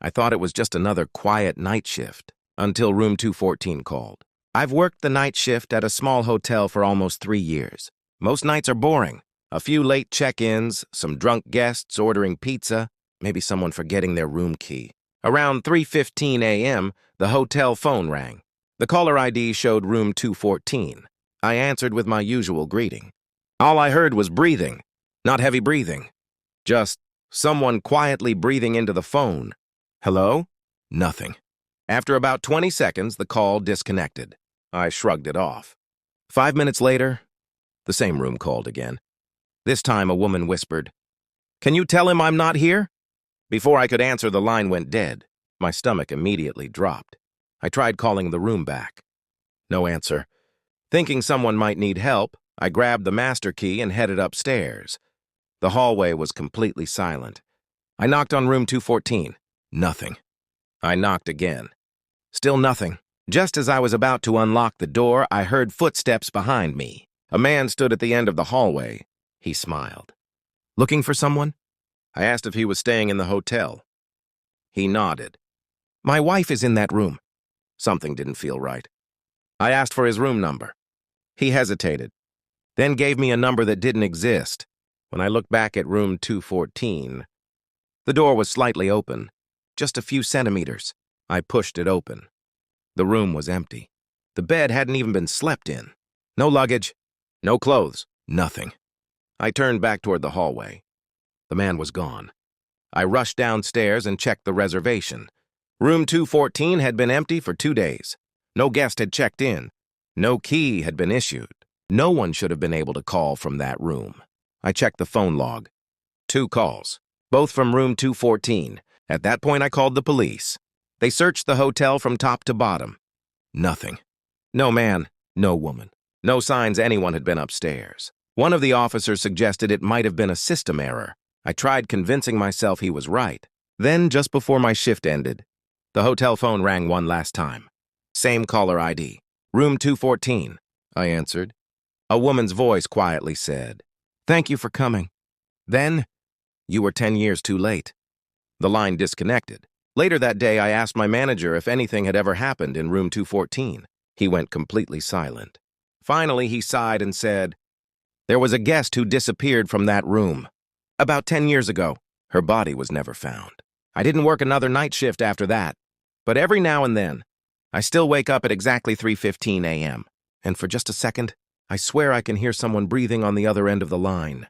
I thought it was just another quiet night shift, until room 214 called. I've worked the night shift at a small hotel for almost 3 years. Most nights are boring. A few late check-ins, some drunk guests ordering pizza, maybe someone forgetting their room key. Around 3:15 a.m., the hotel phone rang. The caller ID showed room 214. I answered with my usual greeting. All I heard was breathing, not heavy breathing. Just someone quietly breathing into the phone. Hello? Nothing. After about 20 seconds, the call disconnected. I shrugged it off. 5 minutes later, the same room called again. This time, a woman whispered, "Can you tell him I'm not here?" Before I could answer, the line went dead. My stomach immediately dropped. I tried calling the room back. No answer. Thinking someone might need help, I grabbed the master key and headed upstairs. The hallway was completely silent. I knocked on room 214. Nothing. I knocked again. Still nothing. Just as I was about to unlock the door, I heard footsteps behind me. A man stood at the end of the hallway. He smiled. "Looking for someone?" I asked if he was staying in the hotel. He nodded. "My wife is in that room." Something didn't feel right. I asked for his room number. He hesitated, then gave me a number that didn't exist. When I looked back at room 214, the door was slightly open, just a few centimeters. I pushed it open. The room was empty. The bed hadn't even been slept in. No luggage, no clothes, nothing. I turned back toward the hallway. The man was gone. I rushed downstairs and checked the reservation. Room 214 had been empty for 2 days. No guest had checked in. No key had been issued. No one should have been able to call from that room. I checked the phone log. 2 calls, both from room 214. At that point, I called the police. They searched the hotel from top to bottom. Nothing. No man, no woman. No signs anyone had been upstairs. One of the officers suggested it might have been a system error. I tried convincing myself he was right. Then, just before my shift ended, the hotel phone rang one last time. Same caller ID. Room 214, I answered. A woman's voice quietly said, "Thank you for coming." Then, "You were 10 years too late." The line disconnected. Later that day, I asked my manager if anything had ever happened in room 214. He went completely silent. Finally, he sighed and said, "There was a guest who disappeared from that room. About 10 years ago, her body was never found. I didn't work another night shift after that, but every now and then, I still wake up at exactly 3:15 a.m., and for just a second, I swear I can hear someone breathing on the other end of the line."